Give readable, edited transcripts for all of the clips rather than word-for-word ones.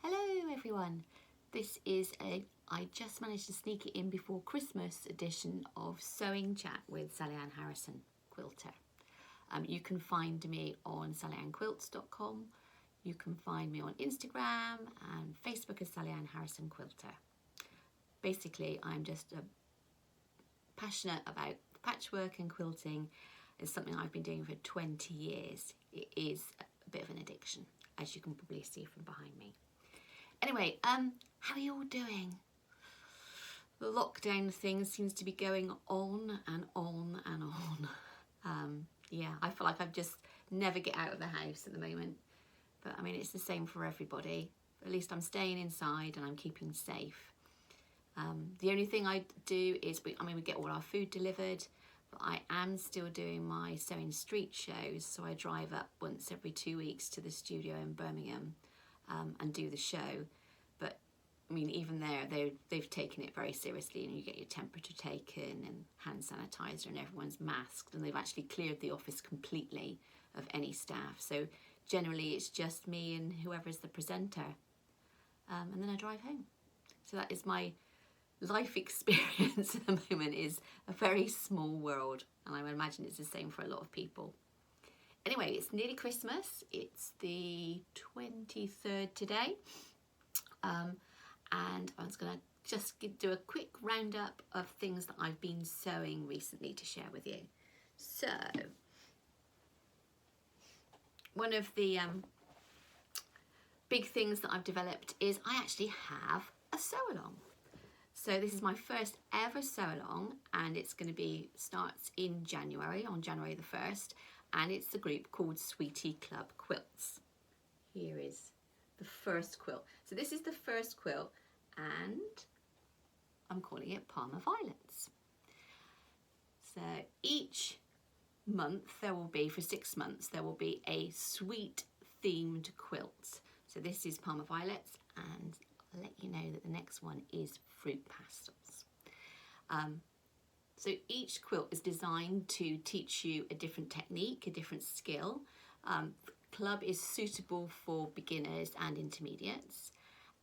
Hello everyone, this is I just managed to sneak it in before Christmas edition of Sewing Chat with Sallieann Harrison, Quilter. You can find me on sallieannquilts.com, you can find me on Instagram and Facebook as Sallieann Harrison Quilter. Basically, I'm just passionate about patchwork and quilting. It's something I've been doing for 20 years. It is a bit of an addiction, as you can probably see from behind me. Anyway, how are you all doing? The lockdown thing seems to be going on and on and on. Yeah, I feel like I just never get out of the house at the moment. But I mean, it's the same for everybody. At least I'm staying inside and I'm keeping safe. The only thing I do is, we get all our food delivered, but I am still doing my sewing street shows. So I drive up once every 2 weeks to the studio in Birmingham and do the show. But I mean, even there, they've taken it very seriously, and you get your temperature taken and hand sanitizer and everyone's masked, and they've actually cleared the office completely of any staff. So generally it's just me and whoever's the presenter, and then I drive home. So that is my life experience at the moment, is a very small world, and I would imagine it's the same for a lot of people. Anyway, it's nearly Christmas. It's the 23rd today. And I was going to just do a quick roundup of things that I've been sewing recently to share with you. So, one of the big things that I've developed is I actually have a sew-along. So this is my first ever sew-along, and it's going to be, starts in January, on January the 1st, and it's the group called Sweetie Club Quilts. Here is the first quilt. So this is the first quilt, and I'm calling it Parma Violets. So each month there will be, for 6 months, there will be a sweet themed quilt. So this is Parma Violets, and I'll let you know that the next one is Fruit Pastels. So each quilt is designed to teach you a different technique, a different skill. Club is suitable for beginners and intermediates,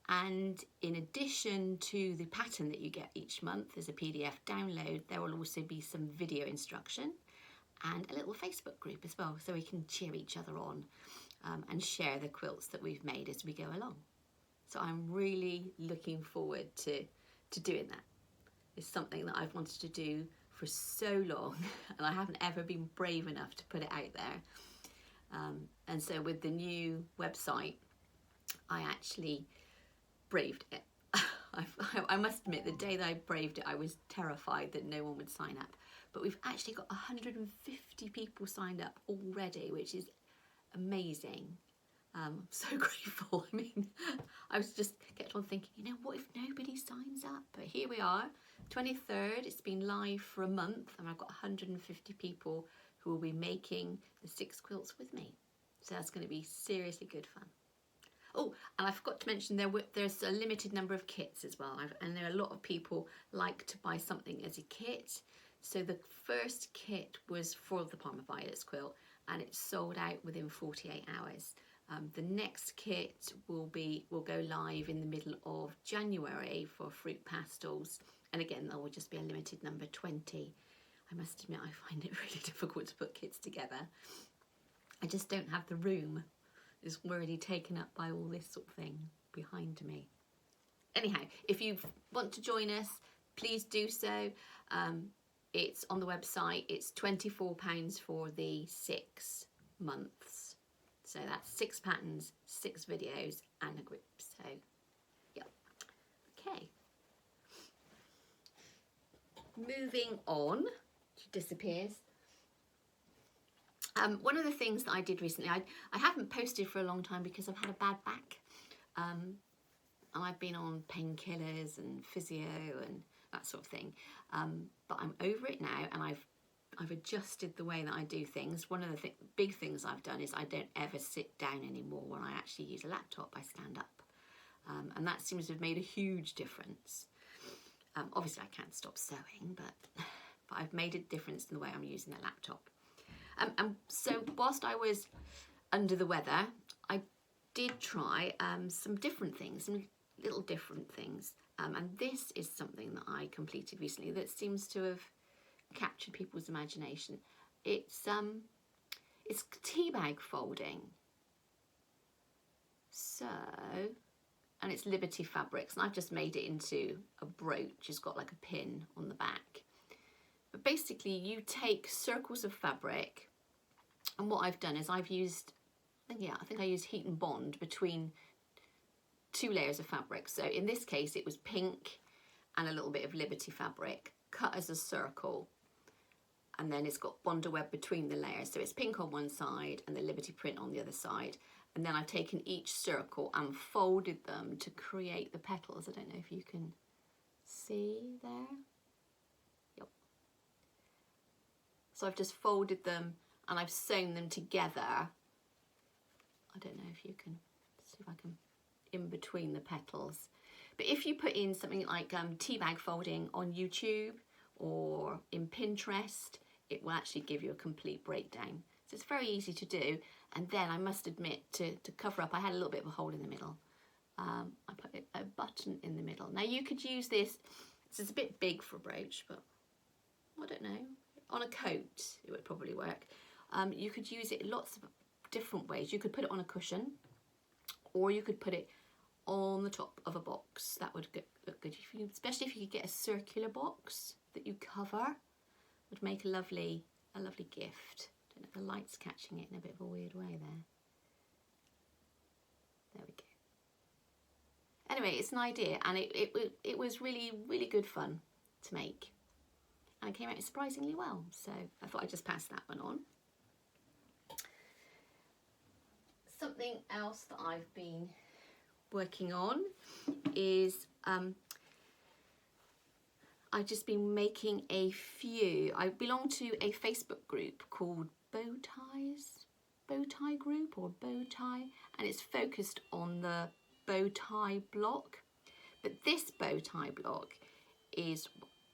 and in addition to the pattern that you get each month as a PDF download, there will also be some video instruction and a little Facebook group as well, so we can cheer each other on and share the quilts that we've made as we go along. So I'm really looking forward to doing that. It's something that I've wanted to do for so long, and I haven't ever been brave enough to put it out there. And so with the new website, I actually braved it. I must admit, the day that I braved it, I was terrified that no one would sign up. But we've actually got 150 people signed up already, which is amazing. I'm so grateful. I mean, I was just kept on thinking, you know, what if nobody signs up? But here we are, 23rd, it's been live for a month, and I've got 150 people who will be making the 6 quilts with me. So that's going to be seriously good fun. Oh, and I forgot to mention there's a limited number of kits as well, and there are a lot of people like to buy something as a kit. So the first kit was for the Parma Violets quilt, and it sold out within 48 hours. The next kit will go live in the middle of January for Fruit Pastels, and again there will just be a limited number, 20. I must admit, I find it really difficult to put kits together. I just don't have the room. It's already taken up by all this sort of thing behind me. Anyhow, if you want to join us, please do so. It's on the website. It's £24 for the 6 months. So that's 6 patterns, 6 videos, and a group. So, yeah. Okay. Moving on. She disappears. One of the things that I did recently, I haven't posted for a long time because I've had a bad back. And I've been on painkillers and physio and that sort of thing. But I'm over it now, and I've adjusted the way that I do things. One of the big things I've done is I don't ever sit down anymore when I actually use a laptop. I stand up. And that seems to have made a huge difference. Obviously I can't stop sewing, but I've made a difference in the way I'm using the laptop. And so whilst I was under the weather, I did try some different things, some little different things. And this is something that I completed recently that seems to have captured people's imagination. It's teabag folding. So, and it's Liberty Fabrics, and I've just made it into a brooch. It's got like a pin on the back. But basically you take circles of fabric, and what I've done is I've used, I think I used heat and bond between 2 layers of fabric. So in this case it was pink and a little bit of Liberty fabric cut as a circle, and then it's got Bonder web between the layers. So it's pink on one side and the Liberty print on the other side. And then I've taken each circle and folded them to create the petals. I don't know if you can see there. Yep. So I've just folded them and I've sewn them together. I don't know if you can see if I can in between the petals. But if you put in something like teabag folding on YouTube or in Pinterest, it will actually give you a complete breakdown. So it's very easy to do. And then I must admit, to cover up, I had a little bit of a hole in the middle. I put a button in the middle. Now you could use this, it's a bit big for a brooch, but I don't know, on a coat it would probably work. You could use it lots of different ways. You could put it on a cushion, or you could put it on the top of a box. That would look good, especially if you could get a circular box that you cover. Would make a lovely gift. I don't know if the light's catching it in a bit of a weird way there. There we go. Anyway, it's an idea, and it was really good fun to make, and it came out surprisingly well. So I thought I'd just pass that one on. Something else that I've been working on is I've just been making a few. I belong to a Facebook group called Bowtie group, or Bowtie, and it's focused on the bowtie block. But this bowtie block is,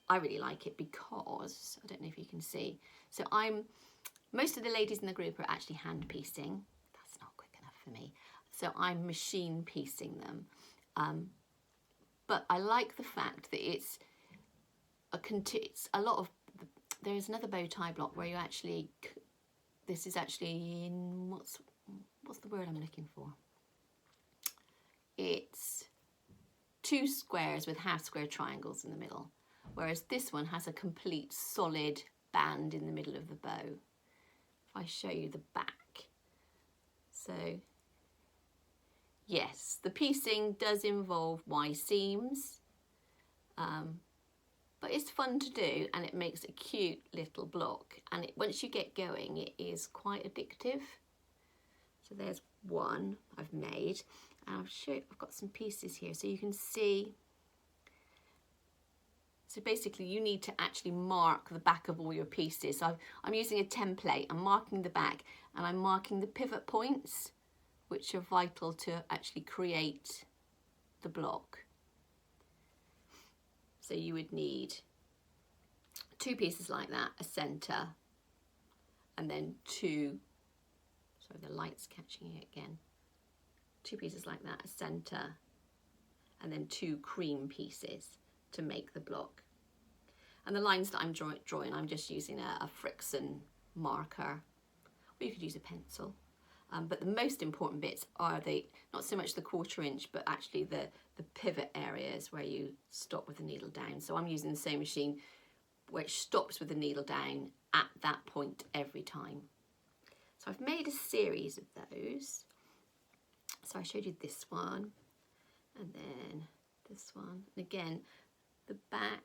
I really like it because, I don't know if you can see, so most of the ladies in the group are actually hand piecing. That's not quick enough for me. So I'm machine piecing them. But I like the fact that it's a lot of, there's another bow tie block where you actually, this is actually in, what's the word I'm looking for? It's 2 squares with half square triangles in the middle, whereas this one has a complete solid band in the middle of the bow. If I show you the back. So yes, the piecing does involve Y seams, but it's fun to do, and it makes a cute little block, and once you get going it is quite addictive. So there's one I've made, and I'll show you, I've got some pieces here so you can see. So basically you need to actually mark the back of all your pieces. So I'm using a template, I'm marking the back, and I'm marking the pivot points, which are vital to actually create the block. So you would need 2 pieces like that, a centre, and then 2, sorry the light's catching it again, 2 pieces like that, a centre, and then 2 cream pieces to make the block. And the lines that I'm drawing, I'm just using a Frixion marker, or you could use a pencil. But the most important bits are not so much the 1/4 inch, but actually the pivot areas where you stop with the needle down. So I'm using the same machine which stops with the needle down at that point every time. So I've made a series of those. So I showed you this one, and then this one. And again, the back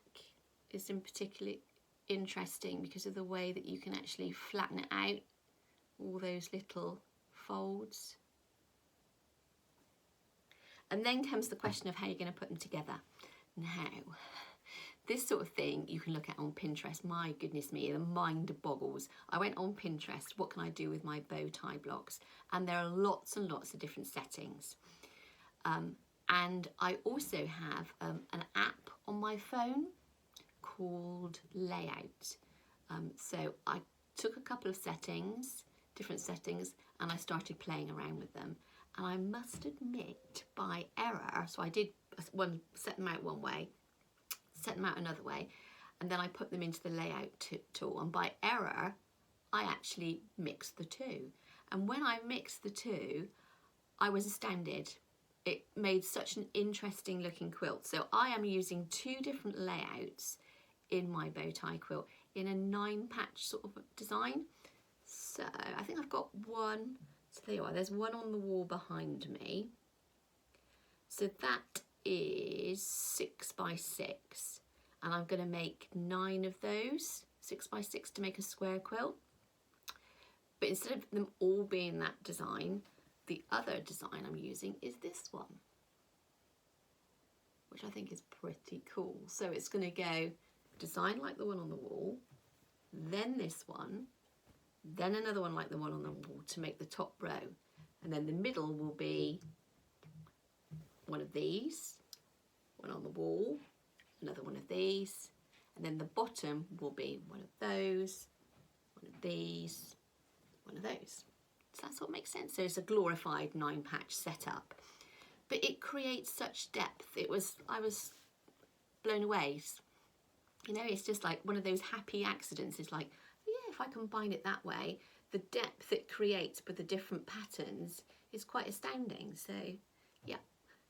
is in particular interesting because of the way that you can actually flatten it out, all those little folds. And then comes the question of how you're going to put them together. Now, this sort of thing you can look at on Pinterest. My goodness me, the mind boggles. I went on Pinterest, what can I do with my bow tie blocks? And there are lots and lots of different settings. And I also have an app on my phone called Layout. So I took a couple of settings, different settings, and I started playing around with them. And I must admit, by error, so I did set them out one way, set them out another way, and then I put them into the layout tool, and by error I actually mixed the two. And when I mixed the two, I was astounded. It made such an interesting looking quilt. So I am using two different layouts in my bow tie quilt in a 9-patch sort of design. So I think I've got one, so there you are, there's one on the wall behind me. So that is 6 by 6, and I'm going to make 9 of those 6 by 6 to make a square quilt. But instead of them all being that design, the other design I'm using is this one, which I think is pretty cool. So it's going to go design like the one on the wall, then this one, then another one like the one on the wall to make the top row, and then the middle will be one of these, one on the wall, another one of these, and then the bottom will be one of those, one of these, one of those. Does that sort of make sense? So it's a glorified 9-patch setup, but it creates such depth. I was blown away. You know, it's just like one of those happy accidents. It's like, yeah, if I combine it that way, the depth it creates with the different patterns is quite astounding. So yeah,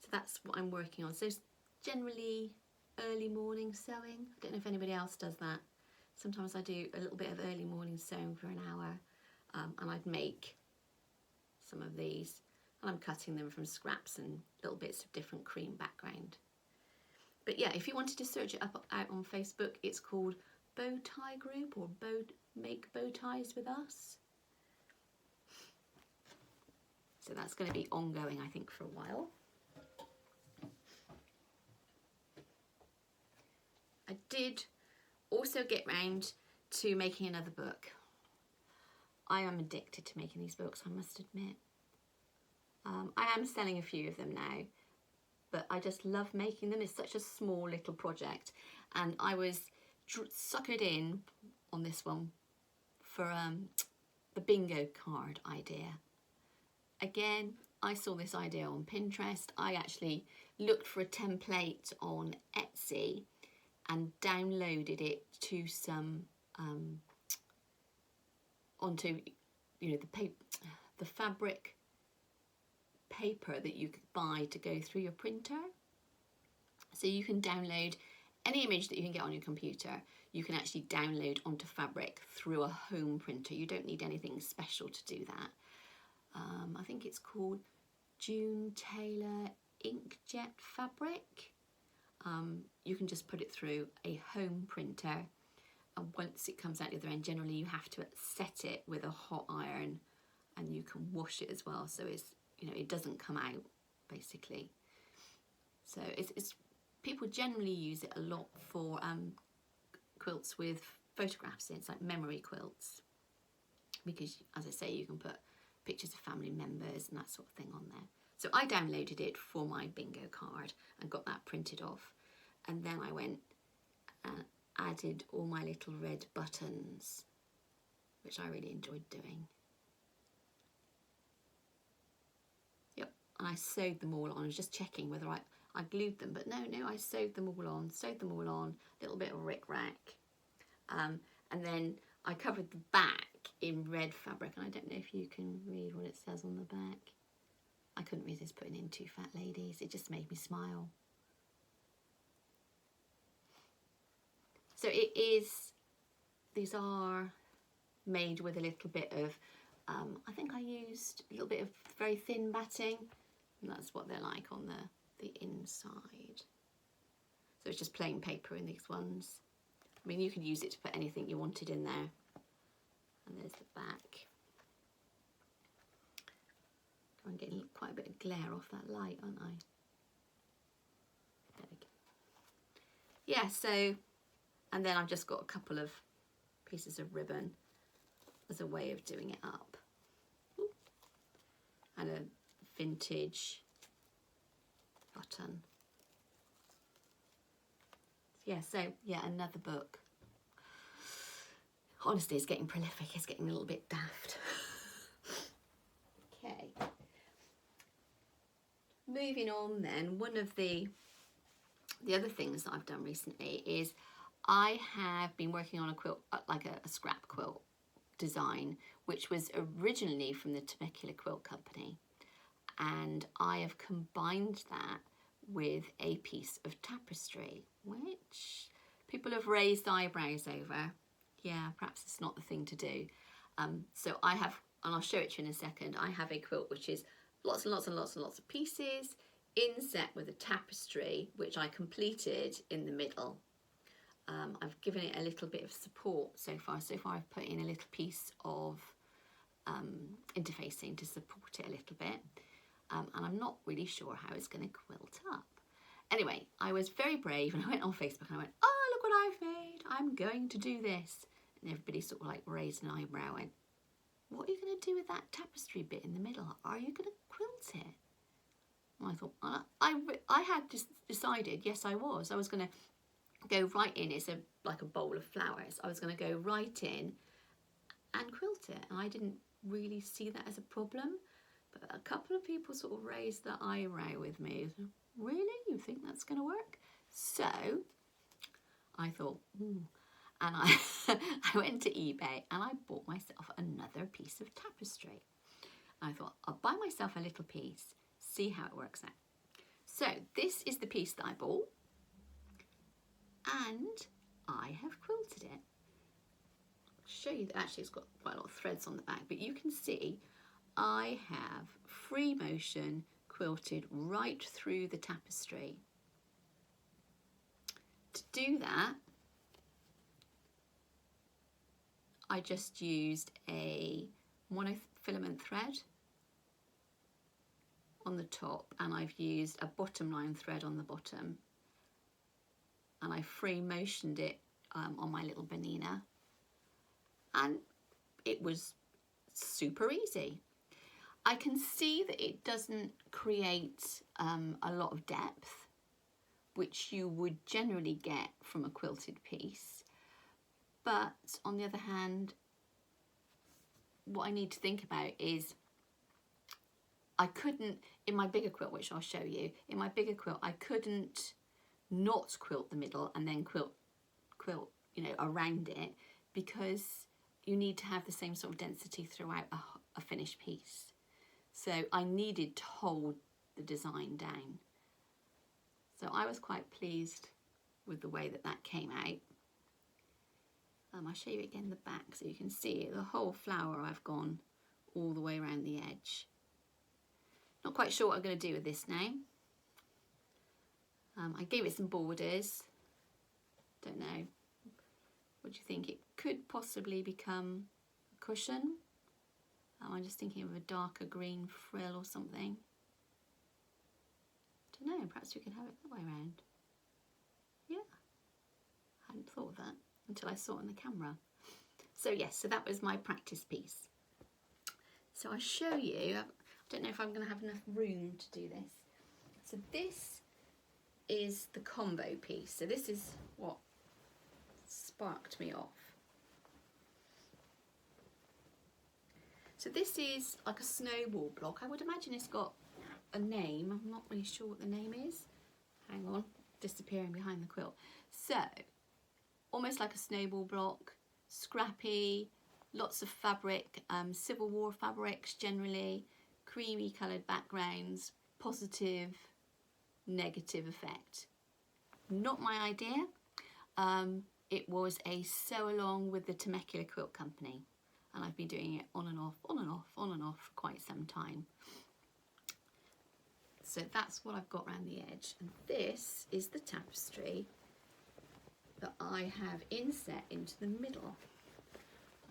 so that's what I'm working on. So it's generally early morning sewing. I don't know if anybody else does that. Sometimes I do a little bit of early morning sewing for an hour, and I'd make some of these, and I'm cutting them from scraps and little bits of different cream background. But yeah, if you wanted to search it out on Facebook, it's called Bow Tie Group, or Make Bow Ties with Us. So that's going to be ongoing, I think, for a while. I did also get round to making another book. I am addicted to making these books, I must admit. I am selling a few of them now, but I just love making them. It's such a small little project, and I was suckered in on this one for the bingo card idea. Again, I saw this idea on Pinterest. I actually looked for a template on Etsy and downloaded it to some onto, you know, the fabric paper that you could buy to go through your printer. So you can download any image that you can get on your computer. You can actually download onto fabric through a home printer. You don't need anything special to do that. I think it's called June Taylor Inkjet Fabric. You can just put it through a home printer, and once it comes out the other end, generally you have to set it with a hot iron, and you can wash it as well, so it's, you know, it doesn't come out basically. So it's people generally use it a lot for quilts with photographs in. It's like memory quilts, because as I say, you can put pictures of family members and that sort of thing on there. So I downloaded it for my bingo card and got that printed off, and then I went and added all my little red buttons, which I really enjoyed doing. Yep, and I sewed them all on. I was just checking whether I glued them, but no, I sewed them all on, a little bit of rick-rack. And then I covered the back in red fabric, and I don't know if you can read what it says on the back. I couldn't resist putting in Two Fat Ladies. It just made me smile. So these are made with a little bit of, I think I used a little bit of very thin batting, and that's what they're like on the inside. So it's just plain paper in these ones. I mean, you could use it to put anything you wanted in there. And there's the back. I'm getting quite a bit of glare off that light, aren't I? There we go. Yeah, so, and then I've just got a couple of pieces of ribbon as a way of doing it up. Ooh. And a vintage button. Yeah, so yeah, another book. Honestly, it's getting prolific. It's getting a little bit daft. Okay. moving on then, one of the other things that I've done recently is I have been working on a quilt, like a scrap quilt design, which was originally from the Temecula Quilt Company. And I have combined that with a piece of tapestry, which people have raised eyebrows over. Yeah, perhaps it's not the thing to do. So I have, and I'll show it to you in a second, I have a quilt which is lots and lots and lots and lots of pieces, inset with a tapestry, which I completed in the middle. I've given it a little bit of support so far. So far I've put in a little piece of interfacing to support it a little bit. And I'm not really sure how it's going to quilt up. Anyway, I was very brave and I went on Facebook and I went, oh, look what I've made. I'm going to do this. And everybody sort of like raised an eyebrow and, what are you going to do with that tapestry bit in the middle? Are you going to quilt it? And I thought, I had just decided, yes, I was. I was going to go right in. It's like a bowl of flowers. I was going to go right in and quilt it. And I didn't really see that as a problem. But a couple of people sort of raised their eyebrow with me. Really? You think that's going to work? So I thought, ooh. And I went to eBay and I bought myself another piece of tapestry. And I thought, I'll buy myself a little piece, see how it works out. So this is the piece that I bought. And I have quilted it. I'll show you that actually it's got quite a lot of threads on the back, but you can see I have free motion quilted right through the tapestry. To do that, I just used a monofilament thread on the top and I've used a bottom line thread on the bottom, and I free motioned it on my little banina, and it was super easy. I can see that it doesn't create a lot of depth, which you would generally get from a quilted piece. But on the other hand, what I need to think about is I couldn't, in my bigger quilt, which I'll show you, in my bigger quilt, I couldn't not quilt the middle and then quilt, you know, around it, because you need to have the same sort of density throughout a finished piece. So I needed to hold the design down. So I was quite pleased with the way that came out. I'll show you again the back so you can see the whole flower. I've gone all the way around the edge. Not quite sure what I'm going to do with this now. I gave it some borders. Don't know. What do you think? It could possibly become a cushion. I'm just thinking of a darker green frill or something. Don't know, perhaps we could have it that way around. Yeah, I hadn't thought of that until I saw it on the camera. So yes, so that was my practice piece. So I'll show you, I don't know if I'm going to have enough room to do this. So this is the combo piece. So this is what sparked me off. So this is like a snowball block. I would imagine it's got a name. I'm not really sure what the name is. Hang on, disappearing behind the quilt. So, almost like a snowball block, scrappy, lots of fabric, Civil War fabrics generally, creamy coloured backgrounds, positive, negative effect. Not my idea. It was a sew along with the Temecula Quilt Company. And I've been doing it on and off, on and off, on and off for quite some time. So that's what I've got around the edge. And this is the tapestry that I have inset into the middle.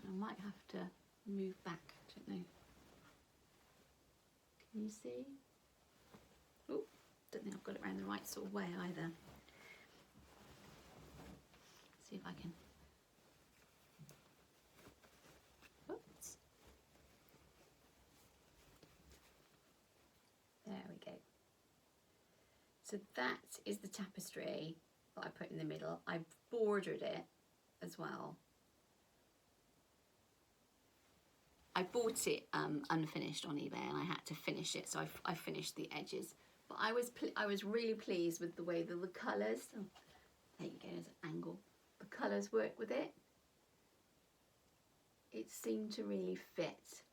I might have to move back, I don't know. Can you see? Oh, don't think I've got it around the right sort of way either. See if I can. Oops. There we go. So that is the tapestry that I put in the middle. I've bordered it as well. I bought it unfinished on eBay and I had to finish it, so I finished the edges But I was really pleased with the way that the colours, oh, there you go, there's an angle, the colours work with it. It seemed to really fit.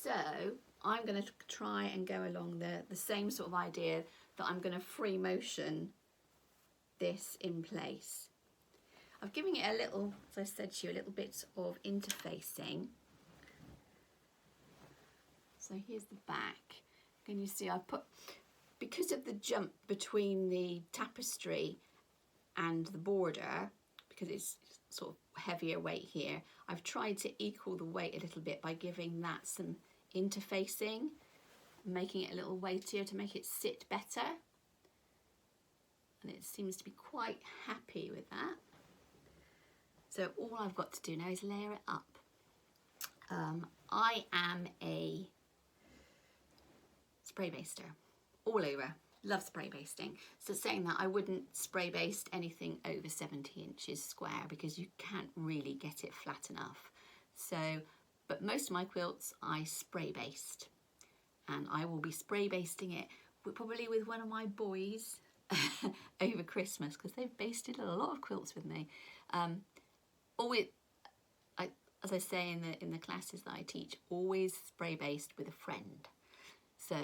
So I'm going to try and go along the same sort of idea, that I'm going to free motion this in place. I've given it a little, as I said to you, a little bit of interfacing. So here's the back. Can you see I put, because of the jump between the tapestry and the border, because it's sort of heavier weight here, I've tried to equal the weight a little bit by giving that some interfacing, making it a little weightier to make it sit better. And it seems to be quite happy with that. So all I've got to do now is layer it up. I am a spray baster all over, love spray basting. So saying that, I wouldn't spray baste anything over 70 inches square because you can't really get it flat enough. So, but most of my quilts I spray baste, and I will be spray basting it probably with one of my boys over Christmas, because they've basted a lot of quilts with me. Always, as I say in the classes that I teach, always spray baste with a friend. So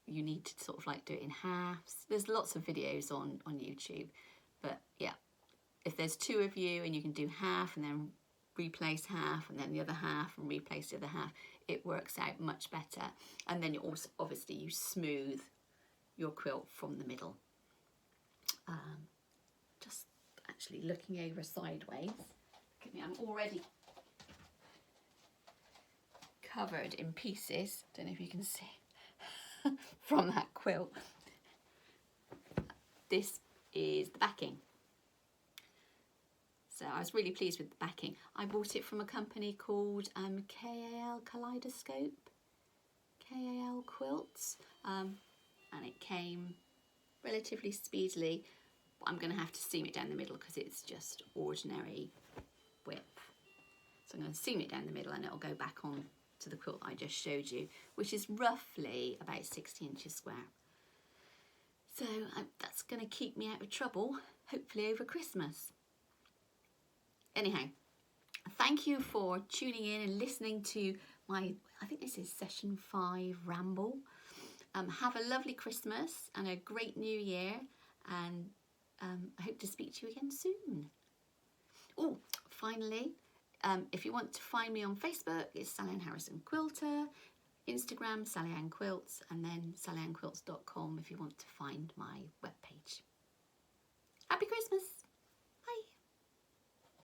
you need to sort of like do it in halves. There's lots of videos on YouTube, but yeah, if there's two of you and you can do half and then replace half and then the other half and replace the other half, it works out much better. And then you also, obviously, you smooth your quilt from the middle. Just actually looking over sideways, look at me, I'm already covered in pieces, don't know if you can see, from that quilt. This is the backing. So I was really pleased with the backing. I bought it from a company called KAL Kaleidoscope, KAL Quilts, and it came relatively speedily. But I'm going to have to seam it down the middle because it's just ordinary width. So I'm going to seam it down the middle and it'll go back on to the quilt I just showed you, which is roughly about 60 inches square. So that's going to keep me out of trouble, hopefully over Christmas. Anyhow, thank you for tuning in and listening to my, I think this is session 5 ramble. Have a lovely Christmas and a great new year, and I hope to speak to you again soon. Oh, finally, if you want to find me on Facebook, it's Sallieann Harrison Quilter, Instagram Sallieann Quilts, and then sallieannquilts.com if you want to find my webpage.